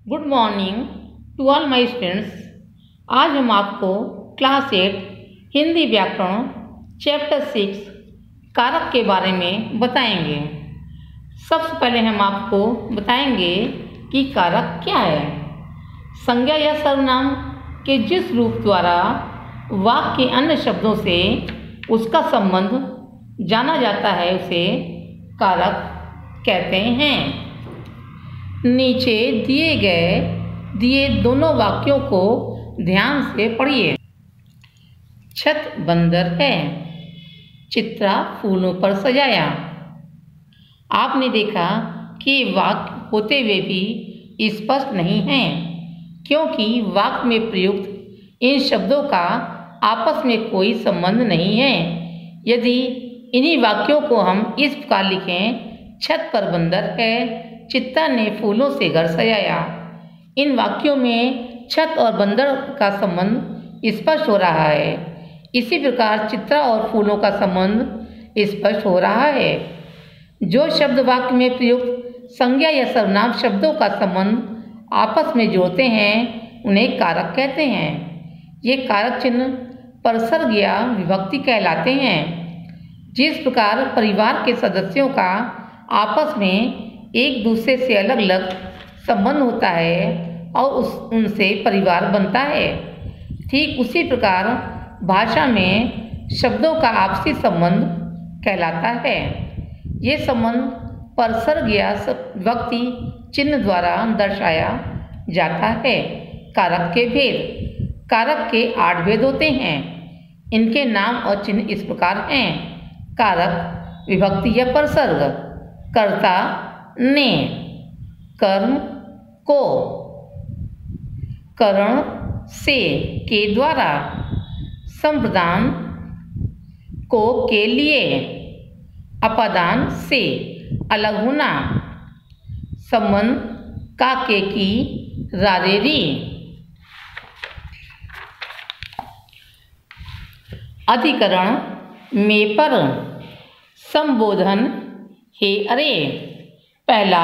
Good morning to all my students. आज हम आपको क्लास 8 हिंदी व्याकरण चैप्टर 6 कारक के बारे में बताएंगे। सबसे पहले हम आपको बताएंगे कि कारक क्या है। संज्ञा या सर्वनाम के जिस रूप द्वारा वाक्य के अन्य शब्दों से उसका संबंध जाना जाता है उसे कारक कहते हैं। नीचे दिए दोनों वाक्यों को ध्यान से पढ़िए। छत बंदर है, चित्रा फूलों पर सजाया। आपने देखा कि वाक्य होते हुए भी स्पष्ट नहीं है, क्योंकि वाक्य में प्रयुक्त इन शब्दों का आपस में कोई संबंध नहीं है। यदि इन्हीं वाक्यों को हम इस प्रकार लिखें, छत पर बंदर है, चित्ता ने फूलों से घर सजाया। इन वाक्यों में छत और बंदर का संबंध स्पष्ट हो रहा है। इसी प्रकार चित्रा और फूलों का संबंध स्पष्ट हो रहा है। जो शब्द वाक्य में प्रयुक्त संज्ञा या सर्वनाम शब्दों का संबंध आपस में जोड़ते हैं उन्हें कारक कहते हैं। ये कारक चिन्ह परसर्ग या विभक्ति कहलाते हैं। जिस प्रकार परिवार के सदस्यों का आपस में एक दूसरे से अलग अलग संबंध होता है और उनसे परिवार बनता है, ठीक उसी प्रकार भाषा में शब्दों का आपसी संबंध कहलाता है। ये संबंध परसर्ग या विभक्ति चिन्ह द्वारा दर्शाया जाता है। कारक के भेद। कारक के 8 भेद होते हैं। इनके नाम और चिन्ह इस प्रकार हैं। कारक विभक्ति या परसर्ग। कर्ता ने, कर्म को, करण से के द्वारा, संप्रदान को के लिए, अपादान से अलग होना, संबंध का के की रारेरी। अधिकरण में पर। संबोधन हे अरे। पहला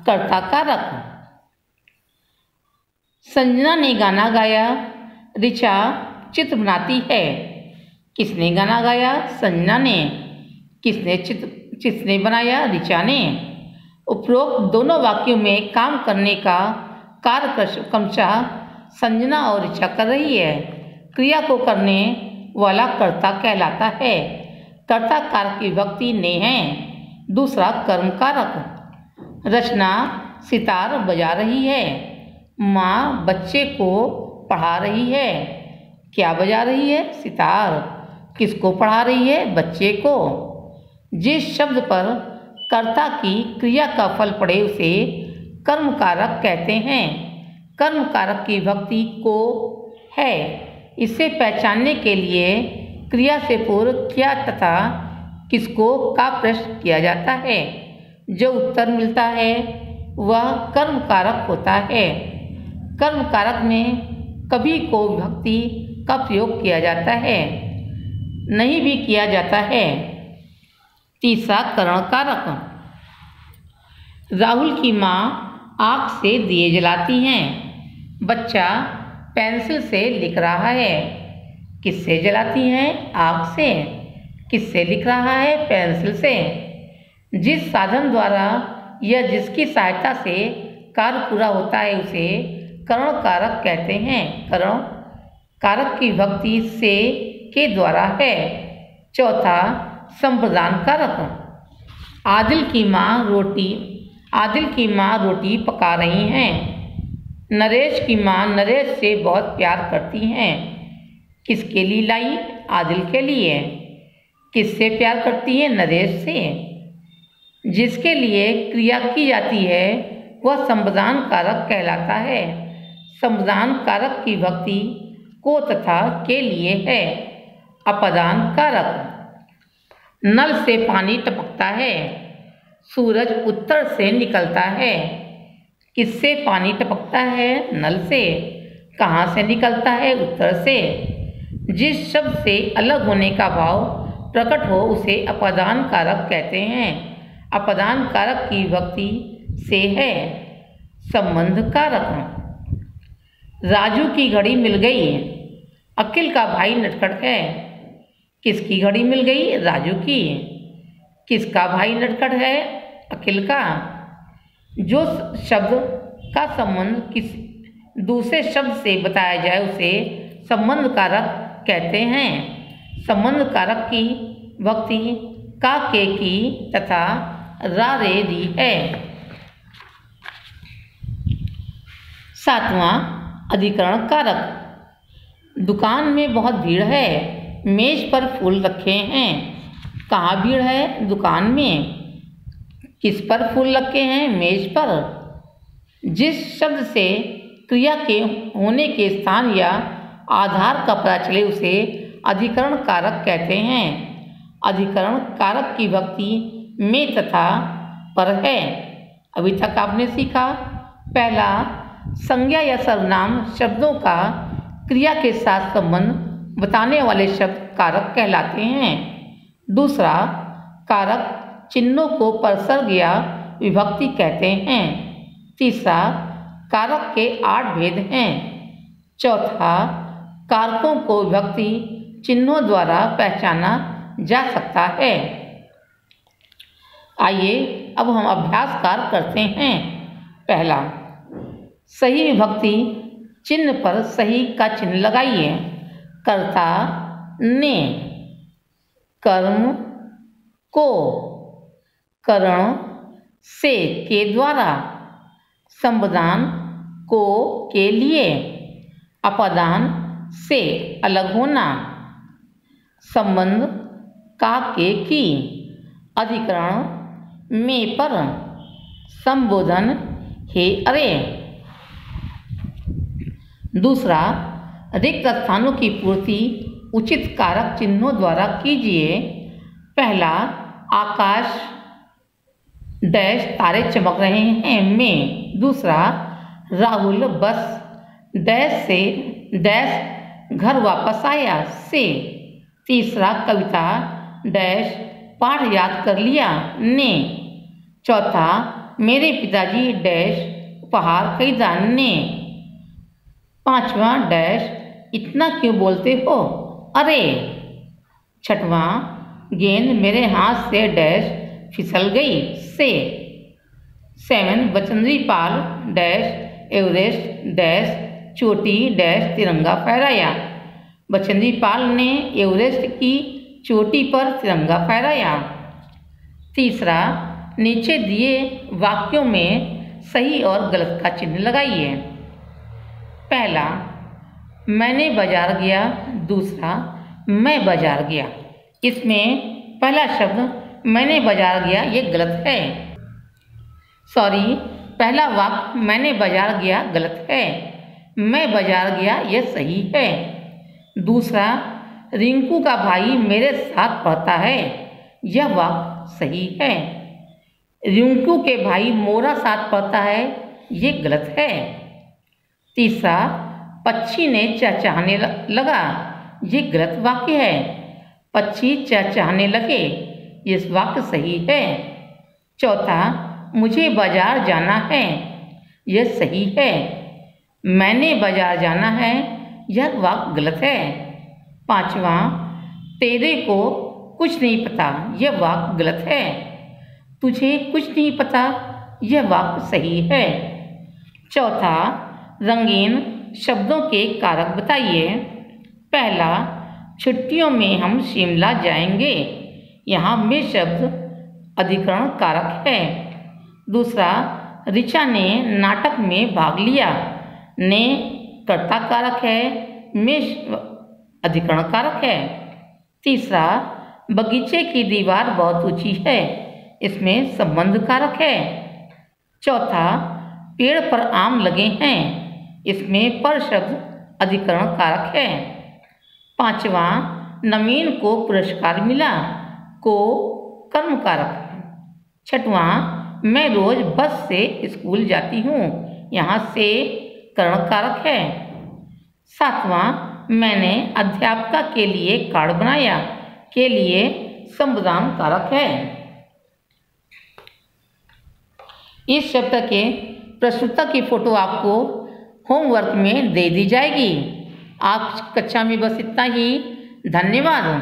कर्ता कारक। संजना ने गाना गाया, ऋचा चित्र बनाती है। किसने गाना गाया? संजना ने। किसने बनाया? ऋचा ने। उपरोक्त दोनों वाक्यों में काम करने का कार्य क्रमशः संजना और ऋचा कर रही है। क्रिया को करने वाला कर्ता कहलाता है। कर्ता कारक की विभक्ति ने है। दूसरा कर्म कारक। रचना सितार बजा रही है। माँ बच्चे को पढ़ा रही है। क्या बजा रही है? सितार। किसको पढ़ा रही है? बच्चे को। जिस शब्द पर कर्ता की क्रिया का फल पड़े उसे कर्म कारक कहते हैं। कर्म कारक की विभक्ति को है। इसे पहचानने के लिए क्रिया से पूर्व क्या तथा किसको का प्रश्न किया जाता है। जो उत्तर मिलता है वह कर्म कारक होता है। कर्म कारक में कभी को विभक्ति का प्रयोग किया जाता है, नहीं भी किया जाता है। तीसरा करण कारक। राहुल की माँ आग से दिए जलाती हैं। बच्चा पेंसिल से लिख रहा है। किससे जलाती हैं? आग से। किससे लिख रहा है? पेंसिल से। जिस साधन द्वारा या जिसकी सहायता से कार्य पूरा होता है उसे करण कारक कहते हैं। करण कारक की विभक्ति से के द्वारा है। चौथा संप्रदान कारक। आदिल की माँ रोटी पका रही हैं। नरेश की माँ नरेश से बहुत प्यार करती हैं। किसके लिए लाई? आदिल के लिए। किससे प्यार करती है? नरेश से। जिसके लिए क्रिया की जाती है वह संप्रदान कारक कहलाता है। संप्रदान कारक की विभक्ति को तथा के लिए है। अपादान कारक। नल से पानी टपकता है। सूरज उत्तर से निकलता है। किससे पानी टपकता है? नल से। कहाँ से निकलता है? उत्तर से। जिस शब्द से अलग होने का भाव प्रकट हो उसे अपादान कारक कहते हैं। अपादान कारक की विभक्ति से है। संबंध कारक। राजू की घड़ी मिल गई, अखिल का भाई नटखट है। किसकी घड़ी मिल गई? राजू की। किसका भाई नटखट है? अखिल का। जो शब्द का संबंध किस दूसरे शब्द से बताया जाए उसे संबंध कारक कहते हैं। संबंध कारक की विभक्ति का, के, की तथा रा, रे, री है। 7वां अधिकरण कारक। दुकान में बहुत भीड़ है, मेज पर फूल रखे हैं। कहाँ भीड़ है? दुकान में। किस पर फूल रखे हैं? मेज पर। जिस शब्द से क्रिया के होने के स्थान या आधार का पता चले उसे अधिकरण कारक कहते हैं। अधिकरण कारक की विभक्ति में तथा पर है। अभी तक आपने सीखा। पहला, संज्ञा या सर्वनाम शब्दों का क्रिया के साथ संबंध बताने वाले शब्द कारक कहलाते हैं। दूसरा, कारक चिन्हों को परसर्ग या विभक्ति कहते हैं। तीसरा, कारक के 8 भेद हैं। चौथा, कारकों को विभक्ति चिन्हों द्वारा पहचाना जा सकता है। आइए अब हम अभ्यास कार्य करते हैं। पहला, सही विभक्ति चिन्ह पर सही का चिन्ह लगाइए। कर्ता ने, कर्म को, करण से, के द्वारा, संबंधान को, के लिए, अपादान से, अलग होना, संबंध का, के, की, अधिकरण में, पर, संबोधन हे, अरे। दूसरा, रिक्त स्थानों की पूर्ति उचित कारक चिन्हों द्वारा कीजिए। पहला, आकाश डैश तारे चमक रहे हैं में। दूसरा, राहुल बस डैश से डैश घर वापस आया से। तीसरा, कविता डैश पाठ याद कर लिया ने। चौथा, मेरे पिताजी डैश उपहार खरीदा ने। पांचवा, डैश इतना क्यों बोलते हो? अरे। छठवां, गेंद मेरे हाथ से डैश फिसल गई से। 7, Bachendri Pal dash Everest dash चोटी डैश तिरंगा फहराया। बचेंद्री पाल ने एवरेस्ट की चोटी पर तिरंगा फहराया। तीसरा, नीचे दिए वाक्यों में सही और गलत का चिन्ह लगाइए। पहला, मैंने बाजार गया। दूसरा, मैं बाजार गया। इसमें पहला शब्द मैंने बाजार गया ये गलत है। पहला वाक्य मैंने बाजार गया गलत है। मैं बाजार गया ये सही है। दूसरा, रिंकू का भाई मेरे साथ पढ़ता है यह वाक्य सही है। रिंकू के भाई मोरा साथ पढ़ता है ये गलत है। तीसरा, पक्षी ने चहचहाने लगा ये गलत वाक्य है। पक्षी चहचहाने लगे ये वाक्य सही है। चौथा, मुझे बाजार जाना है यह सही है। मैंने बाजार जाना है यह वाक्य गलत है। पांचवा, तेरे को कुछ नहीं पता यह वाक्य गलत है। तुझे कुछ नहीं पता यह वाक्य सही है। चौथा, रंगीन शब्दों के कारक बताइए। पहला, छुट्टियों में हम शिमला जाएंगे यहाँ में शब्द अधिकरण कारक है। दूसरा, ऋचा ने नाटक में भाग लिया ने कर्ता कारक है में अधिकरण कारक है। तीसरा, बगीचे की दीवार बहुत ऊंची है इसमें संबंध कारक है। चौथा, पेड़ पर आम लगे हैं इसमें पर शब्द अधिकरण कारक है। पांचवा, नवीन को पुरस्कार मिला को कर्म कारक है। छठवां, मैं रोज बस से स्कूल जाती हूँ यहाँ से कर्ण कारक है। सातवां, मैंने अध्यापिका के लिए कार्ड बनाया के लिए संबोधन कारक है। इस शब्द के प्रस्तुता की फ़ोटो आपको होमवर्क में दे दी जाएगी। आज कक्षा में बस इतना ही। धन्यवाद।